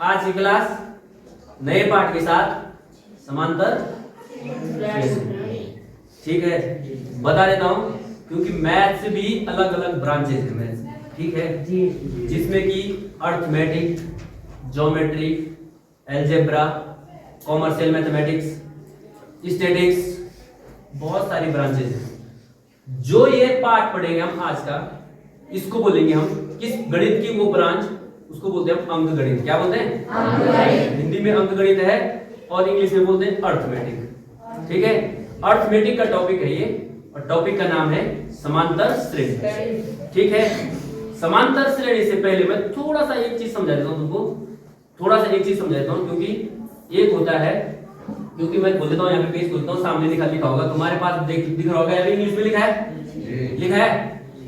आज की क्लास नए पाठ के साथ समांतर। ठीक है, बता देता हूं क्योंकि मैथ्स भी अलग अलग ब्रांचेस है मैथ्स, ठीक है, जिसमें कि arithmetic, geometry, algebra, commercial mathematics, statics, बहुत सारी ब्रांचेस हैं। जो ये पाठ पढ़ेंगे हम आज का, इसको बोलेंगे हम किस गणित की वो ब्रांच, उसको बोलते हैं हम अंक गणित। क्या बोलते हैं? अंक गणित। हिंदी में अंक गणित है और इंग्लिश में बोलते हैं अर्थमेटिक। ठीक है, अर्थमेटिक का टॉपिक है ये और टॉपिक का नाम है समांतर श्रेणी। ठीक है, समांतर श्रेणी से पहले मैं थोड़ा सा एक चीज समझा देता हूं तुमको, थोड़ा सा एक चीज समझा देता हूं क्योंकि एक होता है, क्योंकि मैं बोल देता हूं, यहाँ पे पेज खोलता हूं, सामने लिखा होगा तुम्हारे पास, दिख रहा होगा, अभी इंग्लिश में लिखा है,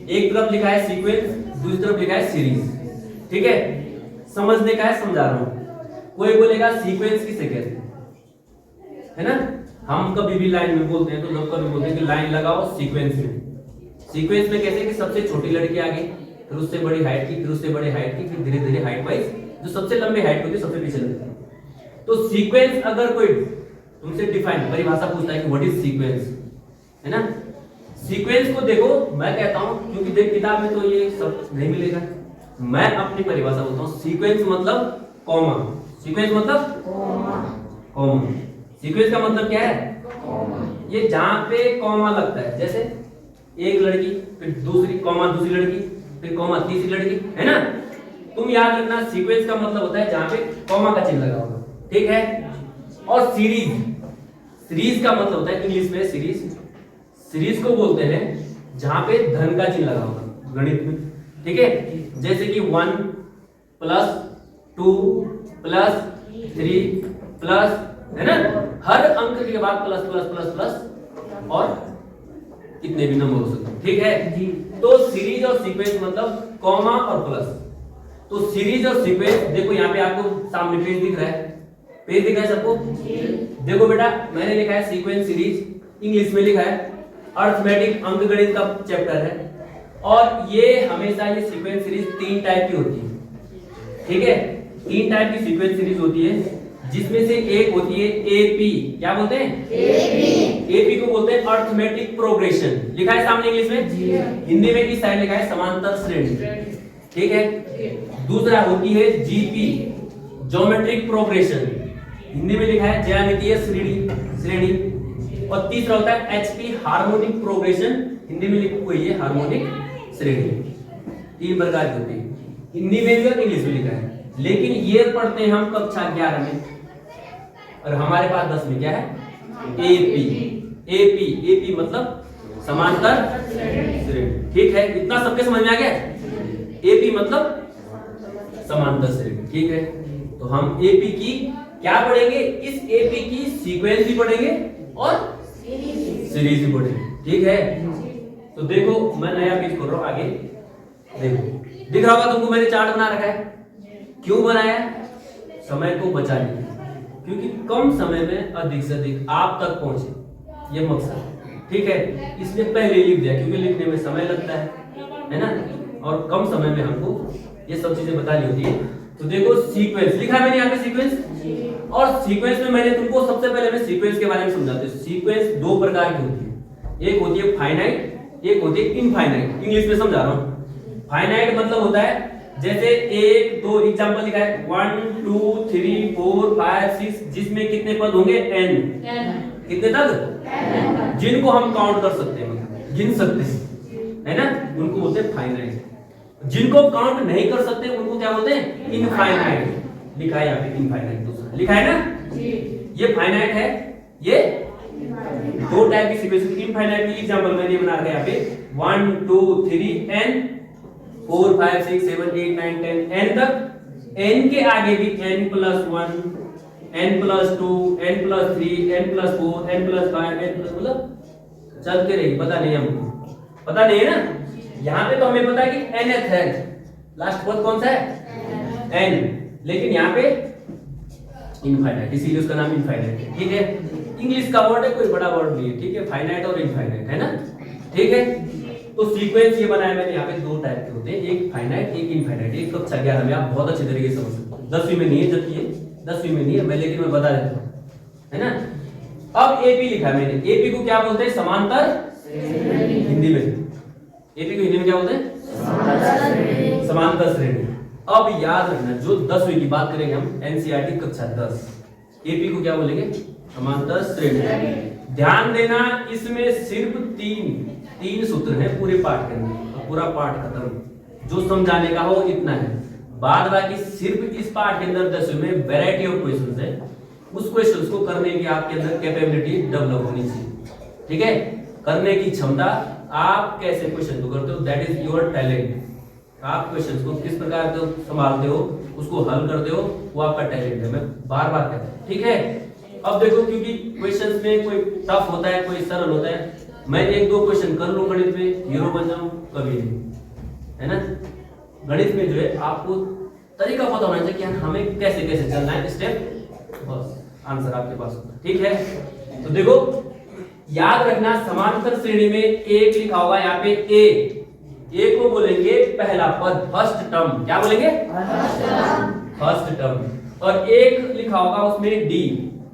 एक तरफ लिखा है सीक्वेंस, दूसरी तरफ लिखा है सीरीज। ठीक है, समझने का है, समझा रहा हूं। कोई बोलेगा सीक्वेंस किसे कहते हैं, है ना? हम कभी भी लाइन में बोलते हैं तो लोग कभी बोलते हैं कि लाइन लगाओ सीक्वेंस में। सीक्वेंस में कैसे कि सबसे छोटी लड़की आगे, फिर उससे बड़ी हाइट की, फिर उससे बड़े हाइट की, फिर धीरे धीरे हाइट वाइज जो सबसे लंबी हाइट होती है सबसे पीछे लगती है। तो सीक्वेंस अगर कोई तुमसे डिफाइन परिभाषा पूछता है कि व्हाट इज सीक्वेंस, है ना? सीक्वेंस को देखो, मैं कहता हूं क्योंकि देख किताब में तो ये सब नहीं मिलेगा, मैं अपनी परिभाषा बोलता हूं। सीक्वेंस मतलब कॉमा। सीक्वेंस मतलब कॉमा। सीक्वेंस का मतलब क्या है? ये जहां पे कॉमा लगता है, जैसे एक लड़की, फिर दूसरी कॉमा, दूसरी लड़की, फिर कॉमा, तीसरी लड़की, है ना? तुम याद रखना, सीक्वेंस का मतलब होता है जहां पे कॉमा का चिन्ह लगा होगा। ठीक है, और सीरीज, सीरीज का मतलब होता है इंग्लिश में सीरीज, सीरीज को बोलते हैं जहां पे धन का चिन्ह लगा होगा गणित में। ठीक है, जैसे कि 1 प्लस 2 प्लस 3 प्लस, है ना? हर अंक के बाद प्लस प्लस प्लस प्लस और कितने भी नंबर हो सकते हैं। ठीक है, तो सीरीज और सीक्वेंस मतलब कॉमा और प्लस। तो सीरीज और सीक्वेंस देखो, यहाँ पे आपको सामने पेज दिख रहा है, पेज दिख रहा है सबको? देखो बेटा, मैंने लिखा है सीक्वेंस सीरीज, इंग्लिश में लिखा है अर्थमेटिक, अंक गणित का चैप्टर है। और ये हमेशा ये सीक्वेंस सीरीज 3 टाइप की होती है। ठीक है, 3 टाइप की सीक्वेंस सीरीज होती है, जिसमें से एक होती है एपी। क्या बोलते हैं? एपी। एपी को बोलते हैं अर्थमेटिक प्रोग्रेशन, लिखा है सामने इंग्लिश में, हिंदी में इस साइड लिखा है समांतर श्रेणी। ठीक है, दूसरा होती है जीपी, ज्योमेट्रिक प्रोग्रेशन, हिंदी में लिखा है ज्यामितीय श्रेणी। और तीसरा होता है एचपी, हार्मोनिक प्रोग्रेशन, हिंदी में लिखी हुई है हार्मोनिक श्रेणी। 3 प्रकार की होती है, हिंदी में भी और इंग्लिश में लिखा है। लेकिन ये पढ़ते हैं हम कक्षा 11 में, और हमारे पास 10 में क्या है? एपी। एपी, एपी मतलब समांतर श्रेणी। ठीक है, इतना सबके समझ में आ गया? एपी मतलब समांतर श्रेणी। ठीक है, तो हम एपी की क्या पढ़ेंगे? इस एपी की सीक्वेंस भी पढ़ेंगे और सीरीज भी पढ़ेंगे। ठीक है, तो देखो मैं नया पेज खोल रहा हूं, आगे देखो, दिख रहा होगा तुमको, मैंने चार्ट बना रखा है। क्यों बनाया? समय को बचाने, क्योंकि कम समय में अधिक से अधिक आप तक पहुंचे, ये मकसद है। ठीक है, इसलिए पहले लिख दिया क्योंकि लिखने में समय लगता है ना? और कम समय में हमको ये सब चीजें बतानी होती है। तो देखो सीक्वेंस लिखा है मैंने यहाँ पे, सीक्वेंस। और सीक्वेंस में मैंने तुमको सबसे पहले मैं सीक्वेंस के बारे में समझाता हूं। सीक्वेंस 2 प्रकार की होती है, एक होती है फाइनाइट, एक होती है इनफाइनाइट। इंग्लिश में समझा रहा हूं। फाइनाइट मतलब होता है जैसे 1 2 एग्जांपल लिखा है 1 2 3 4 5 6, जिसमें कितने पद होंगे? n। कितने तक? जिनको हम काउंट कर सकते हैं, मतलब गिन सकते हैं, है ना? उनको बोलते हैं फाइनाइट। जिनको काउंट नहीं कर सकते उनको क्या बोलते हैं? इनफाइनाइट। लिखा है यहाँ पे इनफाइनाइट, दूसरा लिखा है ना? ये फाइनाइट है, ये 2 टाइप की सीक्वेंस। इनफाइनाइट की एग्जांपल मैंने बना रखा है यहाँ पे 1 2 3 n 4 5 6 7 8 9 10 n तक। n के आगे भी n + 1, n + 2, n + 3, n + 4, n + 5, n + मतलब चलते रहिए। पता नहीं हमको, पता नहीं है ना? यहाँ पे तो हमें पता है कि nth है, लास्ट पद कौन सा है? n। लेकिन यहाँ पे इनफाइनाइट, इसीलिए उसका नाम इनफाइनाइट है। ठीक है, इंग्लिश का वर्ड है, कोई बड़ा वर्ड नहीं है। ठीक है, फाइनाइट और इनफाइनाइट, है ना? ठीक है, तो सीक्वेंस ये बनाया मैंने यहाँ पे 2 टाइप के होते हैं, एक फाइनाइट एक इनफाइनाइट। एक कक्षा 11 में आप बहुत अच्छे तरीके से समझ सकते हो। 10वीं में नहीं है, जबकि ये 10वीं में नहीं है, लेकिन मैं बता देता हूँ, है ना। अब एपी लिखा है मैंने, एपी को क्या बोलते हैं? समांतर हिंदी में, एपी को हिंदी में क्या बोलते हैं? समांतर श्रेणी। अब याद रखना, जो 10वीं की बात करेंगे हम, एनसीईआरटी कक्षा 10, एपी को क्या बोलेंगे? समांतर श्रेणी। ध्यान देना, इसमें सिर्फ तीन सूत्र हैं पूरे पाठ के अंदर, पूरा पाठ खत्म। जो समझाने का हो इतना है, बाद बाकी सिर्फ इस पाठ के अंदर 10वीं में वैरायटी ऑफ क्वेश्चंस है, उस क्वेश्चंस को करने की आपके अंदर कैपेबिलिटी डेवलप होनी चाहिए, ठीक है। करने की क्षमता, आप कैसे क्वेश्चन को करते हो, दैट इज योर टैलेंट। आप क्वेश्चंस को किस प्रकार से संभालते हो, उसको हल करते हो, वो आपका टैलेंट है। मैं बार बार कहता हूं, ठीक है। अब देखो, क्योंकि क्वेश्चंस में कोई टफ होता है, कोई सरल होता है, मैं 1-2 क्वेश्चन कर लूं गणित में, हीरो बन जाऊं, कभी नहीं, है ना। गणित में जो है आपको तरीका पता होना चाहिए कि हमें कैसे कैसे चलना है, स्टेप, बस आंसर आपके पास होता है, ठीक है। तो देखो, याद रखना, समांतर श्रेणी में एक लिखा होगा यहाँ पे ए को बोलेंगे पहला पद, फर्स्ट टर्म। क्या बोलेंगे? First term. और एक लिखा होगा उसमें डी,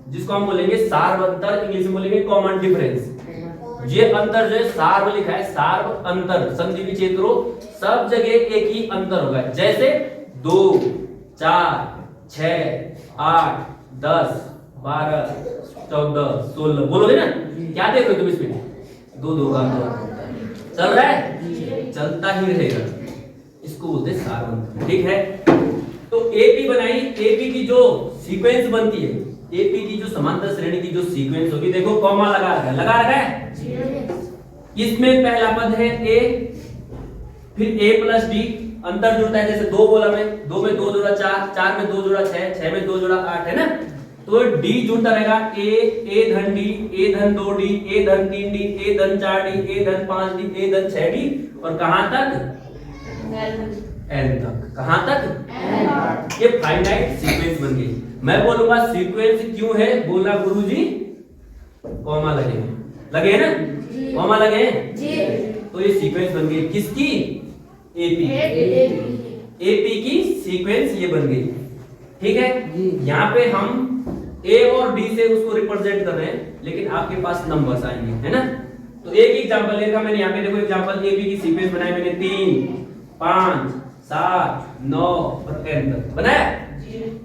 जिसको हम बोलेंगे सार्वंतर, इंग्लिश में बोलेंगे कॉमन डिफरेंस। ये अंतर जो है सार्व लिखा है, सार्व अंतर, संधि विच्छेद करो, सब जगह एक ही अंतर होगा। जैसे 2, 4, 6, 8, 10, 12, 14, 16, बोलोगे ना? क्या देख रहे हो तुम इसमें? 2 का अंतर चल रहा है, चलता ही रहेगा, इसको बोलते हैं सार्वंतर, ठीक है। तो एपी बनाई, एपी की जो सीक्वेंस बनती है, एपी की जो समांतर श्रेणी की जो सीक्वेंस होगी, देखो कॉमा लगा रखा है, इसमें पहला पद है ए, फिर ए प्लस डी, अंतर जुड़ता है, जैसे 2 बोला मैं, 2 में 2 जोड़ा 4, 4 में 2 जोड़ा 6, 6 में 2 जोड़ा 8, है ना। तो डी जुड़ता रहेगा, ए धन डी, ए धन 2 डी, ए धन 3 डी, ए धन 4 डी, ए धन 5 डी, ए धन 6 डी, और कहां तक? एन तक। कहां तक? ये फाइनाइट सीक्वेंस बन गई। मैं बोलूंगा सीक्वेंस क्यों है, बोलना गुरुजी कॉमा लगे ना, कॉमा लगे जी। तो ये सीक्वेंस बन गई किसकी? एपी। एपी की सीक्वेंस ये बन गई, ठीक है। यहाँ पे हम ए और डी से उसको रिप्रेजेंट कर रहे हैं, लेकिन आपके पास नंबर्स आएंगे, है ना। तो एक एग्जांपल लेगा मैंने, यहाँ पे देखो एग्जांपल, एपी की सीक्वेंस बनाई मैंने 3, 5, 7, 9 और 10 तक बनाया।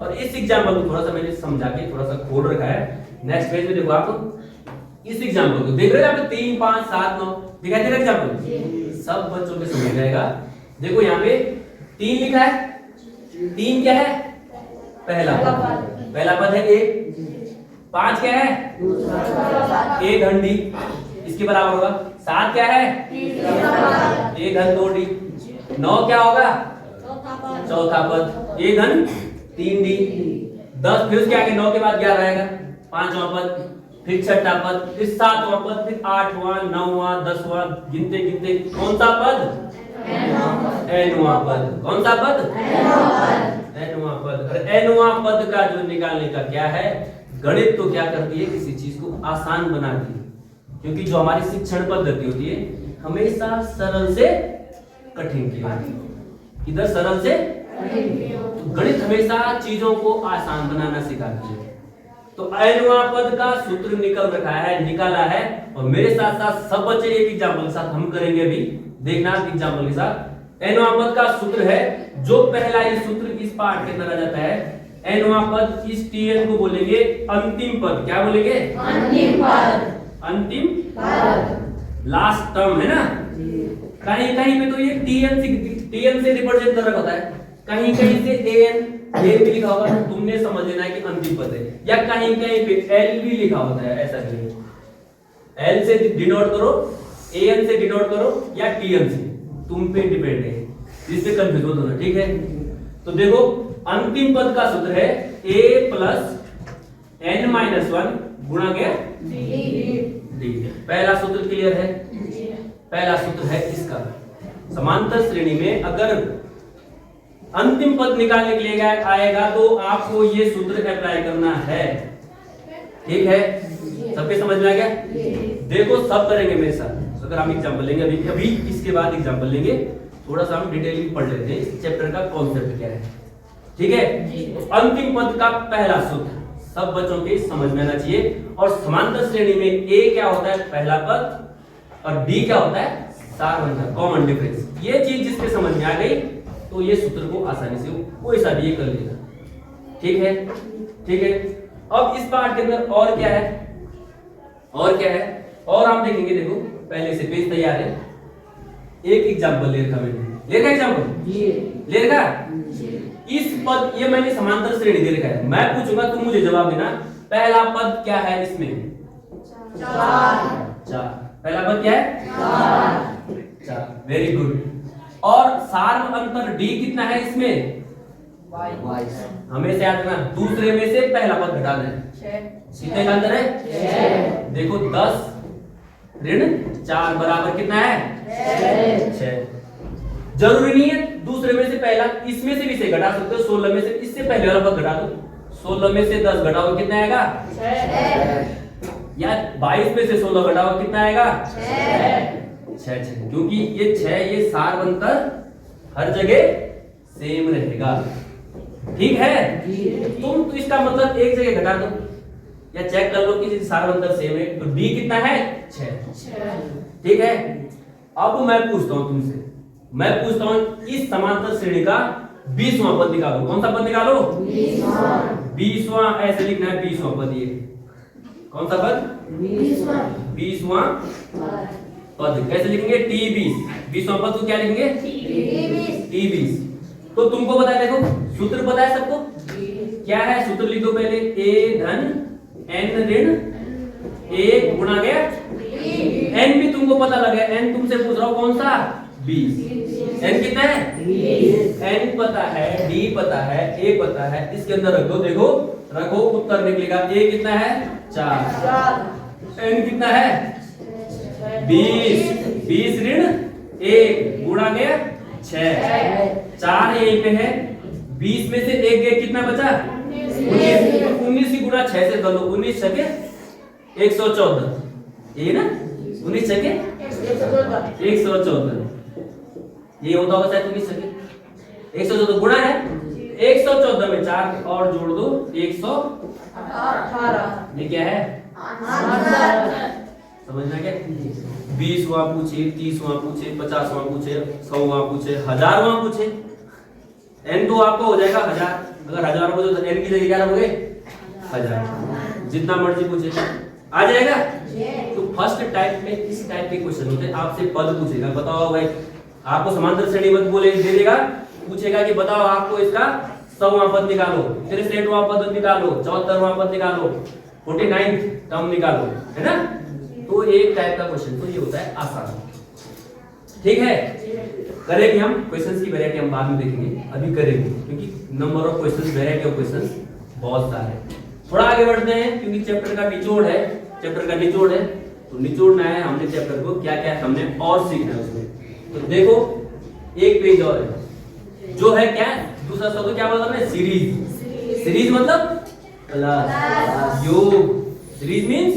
और इस एग्जांपल को थोड़ा सा मैंने समझा के थोड़ा सा खोल रखा है। नेक्स्ट पेज में देखो, आप इस एग्जांपल को देख रहे हो, यहाँ पे 3, 5, 7, 9 दिखाई दे रहा है एग्जांपल, सब बच्चों के समझ जाएगा। देखो यहाँ पे 3 लिखा है, 3 क्या है? पहला पद है ए। 5 क्या है? ए धन डी, इसके बराबर होगा। 7 क्या है? ए धन 2 डी। 9 क्या होगा? चौथा पद, ए धन 3 डी। 10 फिर उसके आगे 9 के बाद 11 आएगा, 5वां पद, फिर 6ठा पद, फिर 7वां पद, फिर 8वां, 9वां, 10वां, गिनते गिनते कौन सा पद? एनवां पद। कौन सा पद? एनवां पद। और एनवां पद का जो निकालने का क्या है, गणित तो क्या करती है, किसी चीज को आसान बनाती है, क्योंकि जो हमारी शिक्षण पद्धति होती है हमेशा सरल से कठिन की होती है। इधर सरल से तो गणित हमेशा चीजों को आसान बनाना सिखाती है। तो एनवां पद का सूत्र निकाला है, और मेरे साथ साथ सब बच्चे एक एग्जांपल के साथ हम करेंगे अभी, देखना एग्जांपल के साथ। एनवां पद का सूत्र है, जो पहला ये सूत्र इस पाठ के अंदर आ जाता है, एनवां पद, इस टीएन को बोलेंगे अंतिम पद। क्या बोलेंगे? अंतिम पद। अंतिम पद, लास्ट टर्म, है ना। कहीं कहीं पे तो ये टीएन से रिप्रेजेंट कर रखा होता है, कहीं कहीं से एन भी लिखा होगा, तुमने समझ लेना है कि अंतिम पद है, या कहीं कहीं पे एल भी लिखा होता है, ऐसा नहीं है। एल से डिनोट करो, एन से डिनोट करो, या टीएन से, तुम पे डिपेंड है, जिससे कंफ्यूज मत होना, ठीक है। तो देखो अंतिम पद का सूत्र है a प्लस n माइनस 1 गुणा क्या? डी। पहला सूत्र क्लियर है? पहला सूत्र है इसका, समांतर श्रेणी में अगर अंतिम पद निकालने के लिए आएगा तो आपको ये सूत्र अप्लाई करना है, ठीक है। सबके समझ में आ गया? देखो सब करेंगे मेरे साथ। अगर हम एग्जांपल लेंगे, अभी इसके बाद एग्जांपल लेंगे, थोड़ा सा हम डिटेल में पढ़ लेते हैं इस चैप्टर का कॉन्सेप्ट क्या है। ठीक है। तो अंतिम पद का पहला सूत्र सब बच्चों के समझ में आना चाहिए। और समांतर श्रेणी में ए क्या होता है, पहला पद, और डी क्या होता है, सारवंतर, कॉमन डिफरेंस। ये चीज जिसके समझ में आ गई तो ये सूत्र को आसानी से कोई सा भी ये कर लेगा। ठीक है, ठीक है। अब इस पार्ट के अंदर और क्या है, और क्या है, और हम देखेंगे। देखो पहले से पेज तैयार है। एक एग्जांपल ले रखा मैंने, ले रखा एग्जांपल, ले रखा। इस पद, ये मैंने समांतर श्रेणी दे रखा है, मैं पूछूंगा तुम मुझे जवाब देना। पहला पद क्या है इसमें, चार। पहला पद क्या है, चार। Very good. और सार्व अंतर डी कितना है इसमें, 22। हमेशा याद रखना, दूसरे में से पहला पद घटा देना। कितने का अंतर है, देखो 10 ऋण 4 बराबर कितना है, 6। जरूरी नहीं है दूसरे में से पहला, इसमें से भी से घटा सकते हो। 16 में से इससे पहले वाला पद घटा दो। 16 में से 10 घटाओ कितना आएगा, 6। या 22 में से 16 घटाओ कितना आएगा, 6। क्योंकि ये 6, ये सारवंतर हर जगह सेम रहेगा। ठीक है, तुम तो इसका मतलब एक जगह घटा दो या चेक कर लो कि सारवंतर सेम है। तो डी कितना है, 6। ठीक है। अब मैं पूछता हूं तुमसे, मैं पूछता हूं इस समांतर श्रेणी का 20वां पद निकालो। कौन सा पद निकालो, 20वां। ऐसे लिखना है 20वां पद। ये कौन सा पद, 20वां पद। कैसे लिखेंगे, T20। 20वां पद को क्या लिखेंगे, T20। तो तुमको पता है, देखो सूत्र पता है सबको, क्या है सूत्र, लिखो पहले। a धन n ऋण 1 गुणा गया n, भी तुमको पता लगा। n तुमसे पूछ रहा हूं कौन सा, 20। n कितना है, n पता है, d पता है, a पता है। इसके अंदर रख दो, देखो रखो, उत्तर निकलेगा। a कितना है, 4। n कितना है, 20। 20 ऋण 1 गुणा गया 6। 4 यहीं पे है। 20 में से 1 गया, कितना बचा, 19 की गुणा 6 से कर लो। 19 छके 114, ये ना, 19 छके 114। ये होता होगा शायद 19 छके 114 गुणा है। 114 में 4 और जोड़ दो, 118। ये क्या है, समझना क्या। 20वां पूछे, 30वां पूछे, 50वां पूछे, 100वां पूछे, 1000वां पूछे, n तो आपको हो जाएगा 1000। अगर 1000 पूछे तो n की जगह क्या रखोगे, 1000। जितना मर्जी पूछे आ जाएगा। तो फर्स्ट टाइप में इस टाइप के क्वेश्चन होते हैं। आपसे पद पूछेगा, बताओ भाई, आपको समांतर श्रेणी पद बोले दे देगा, पूछेगा कि बताओ आपको इसका 100वां पद निकालो, 63वां पद निकालो, 74वां पद निकालो, 49 टर्म निकालो, है ना। तो एक टाइप का क्वेश्चन तो ये होता है आसान। ठीक है, करेंगे हम क्वेश्चंस की वैरायटी हम बाद में देखेंगे, अभी करेंगे क्योंकि number of questions, variety of questions बहुत सारे हैं। थोड़ा आगे बढ़ते हैं क्योंकि चैप्टर का निचोड़ है, चैप्टर का निचोड़ है, तो निचोड़ना है हमने चैप्टर को, क्या क्या हमने और सीखना है उसमें। तो देखो एक पेज और है, जो है क्या, दूसरा शब्द क्या बोला हमने, सीरीज। सीरीज मतलब क्लास, योग। सीरीज मींस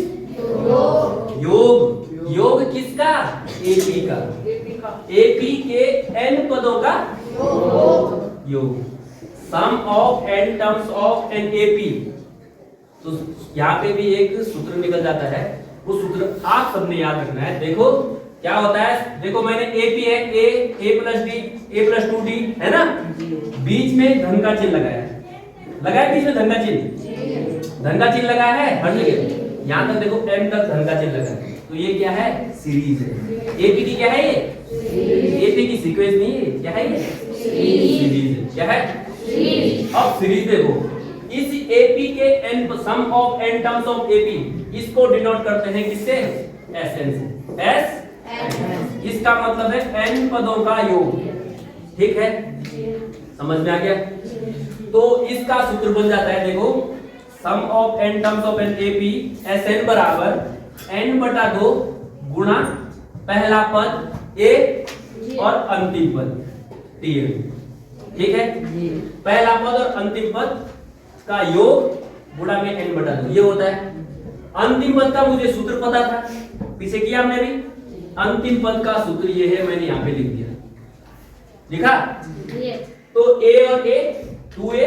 योग। योग किसका, एपी का। एपी के n पदों का योग। Sum of n terms of an AP. तो यहाँ पे भी एक सूत्र निकल जाता है, वो सूत्र आप सबने याद रखना है। देखो क्या होता है, देखो मैंने एपी है, a plus D, a plus 2d, है ना। बीच में धन का चिन्ह लगाया, लगाया बीच में धन का चिन्ह, धन का चिन्ह लगाया है हर जगह। यहाँ तक देखो m तक धन का चिन्ह लगा है, तो ये क्या है, सीरीज है। एपी की क्या है, ये एपी की सीक्वेंस नहीं है, क्या है ये, सीरीज है। क्या है, अब सीरीज देखो, इस एपी के n sum of n terms of AP, इसको डिनोट करते हैं किससे, एसएन से। एस इसका मतलब है n पदों का योग। ठीक है, समझ में आ गया। तो इसका सूत्र बन जाता है, देखो sum of n terms of an AP SN बराबर n बटा 2 गुणा पहला पद a और अंतिम पद tn। ठीक है, पहला पद और अंतिम पद का योग गुणा में n बटा 2, ये होता है। अंतिम पद का मुझे सूत्र पता था, पीछे किया हमने भी। अंतिम पद का सूत्र ये है, मैंने यहाँ पे लिख दिया, लिखा। तो a और a 2a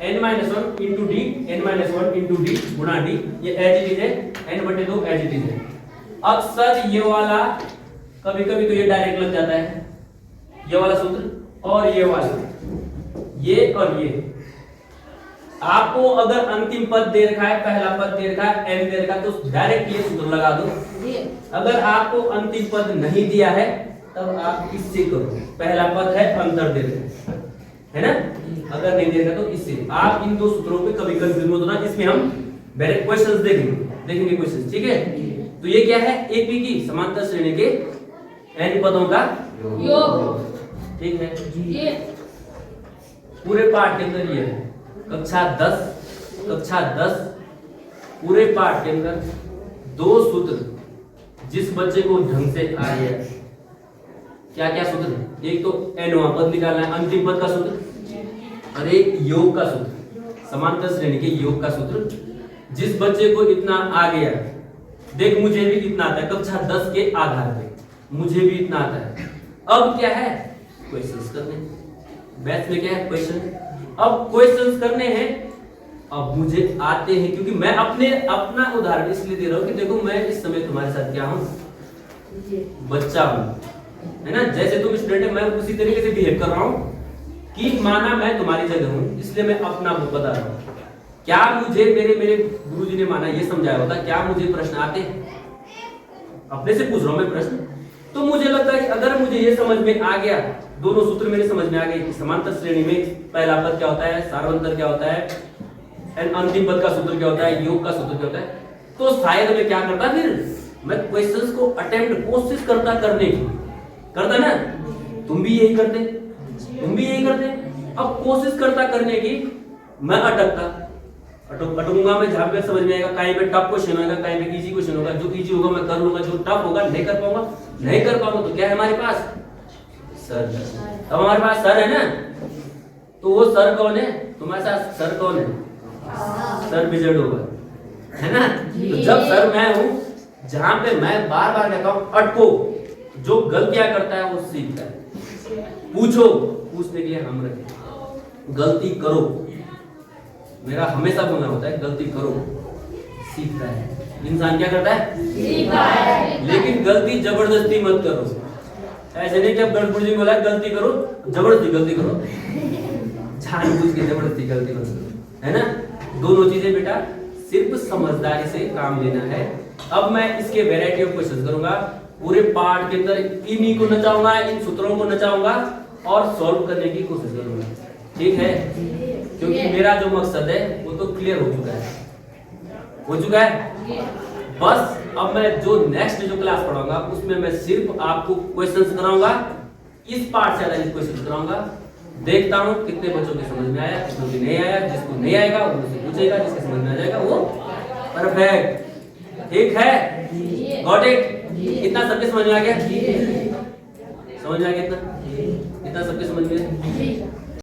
n minus 1 into D, n minus 1 into D गुणा डी, ये एज इट इज है, n बटे 2 एज इट इज है। अक्सर ये वाला कभी कभी तो ये डायरेक्ट लग जाता है, ये वाला सूत्र और ये वाला, ये और ये। आपको अगर अंतिम पद दे रखा है, पहला पद दे रखा है, n दे रखा है, तो डायरेक्ट ये सूत्र लगा दो। अगर आपको अंतिम पद नहीं दिया है तब आप इससे करो, पहला पद है अंतर दे रहे है ना, अगर नहीं दे रखा तो इससे। आप इन दो सूत्रों पे कभी कंफ्यूज मत होना, इसमें हम डायरेक्ट क्वेश्चंस देखेंगे क्वेश्चंस, ठीक है। तो ये क्या है, एपी की समांतर श्रेणी के n पदों का योग, ठीक है। पूरे पाठ के अंदर ये है, कक्षा 10 पूरे पाठ के अंदर दो सूत्र जिस बच्चे को ढंग से आ गया, क्या क्या सूत्र, एक तो nवां पद निकालना है, अंतिम पद का सूत्र, और एक योग का सूत्र, समांतर श्रेणी के योग का सूत्र। जिस बच्चे को इतना आ गया, देख मुझे भी इतना आता है, कक्षा 10 के आधार पे मुझे भी इतना आता है। अब क्या है, क्वेश्चंस करने, बैच में क्या है, क्वेश्चन। अब क्वेश्चंस करने हैं, अब मुझे आते हैं, क्योंकि मैं अपना उदाहरण इसलिए दे रहा हूं कि देखो मैं इस समय तुम्हारे साथ क्या हूं, बच्चा हूं, है ना। जैसे तुम स्टूडेंट है, मैं उसी तरीके से बिहेव कर रहा हूं कि माना मैं तुम्हारी जगह हूं, इसलिए मैं अपना बता रहा हूं। क्या मुझे मेरे गुरुजी ने माना ये समझाया होता, क्या मुझे प्रश्न आते हैं, अपने से पूछ रहा हूं मैं प्रश्न। तो मुझे लगता है कि अगर मुझे ये समझ में आ गया, दोनों सूत्र मेरे समझ में आ गए कि समांतर श्रेणी में पहला पद क्या होता है, सार्वंतर क्या होता है, अंतिम पद का सूत्र क्या होता है, योग का सूत्र क्या होता है, तो शायद मैं क्या करता, फिर मैं क्वेश्चंस को अटेम्प्ट, कोशिश करता करने की, करता ना, तुम भी यही करते। अब कोशिश करता करने की, मैं अटकूंगा मैं जहां पे समझ में आएगा, कहीं पे टफ क्वेश्चन होगा, कहीं पे इजी क्वेश्चन होगा, जो इजी होगा मैं कर लूंगा, जो टफ होगा नहीं कर पाऊंगा तो क्या है हमारे पास, सर। अब हमारे पास सर है ना, तो वो सर कौन है, तुम्हारे साथ सर कौन है, सर विजय डोगर, है ना। तो जब सर मैं हूं, जहां पे मैं बार बार कहता हूं अटको, जो गलतियां करता है वो सीखता है। पूछो, पूछने के लिए हम रखे, गलती करो, मेरा हमेशा बोलना होता है, गलती करो, सीखता है इंसान, क्या करता है, सीखता है। लेकिन गलती जबरदस्ती मत करो, ऐसे नहीं कि अब गणपुर जी बोला गलती करो, जबरदस्ती गलती करो, जानबूझ के जबरदस्ती गलती मत करो, है ना। दोनों चीजें बेटा सिर्फ समझदारी से काम लेना है। अब मैं इसके वैरायटी ऑफ क्वेश्चन करूंगा, पूरे पार्ट के अंदर इन्हीं को नचाऊंगा, इन सूत्रों को नचाऊंगा और सॉल्व करने की कोशिश करूंगा, ठीक है। क्योंकि मेरा जो मकसद है वो तो क्लियर हो चुका है। बस अब मैं जो नेक्स्ट जो क्लास पढ़ाऊंगा उसमें मैं सिर्फ आपको क्वेश्चंस कराऊंगा, इस पार्ट से आधारित क्वेश्चंस कराऊंगा। देखता हूं कितने बच्चों के समझ में आया, कितनों की नहीं आया। जिसको नहीं आएगा वो मुझसे पूछेगा, जिसके समझ में आ जाएगा वो परफेक्ट, ठीक है। Got it? इतना सबके समझ में आ गया? समझ में आ गया इतना? इतना सबके समझ में?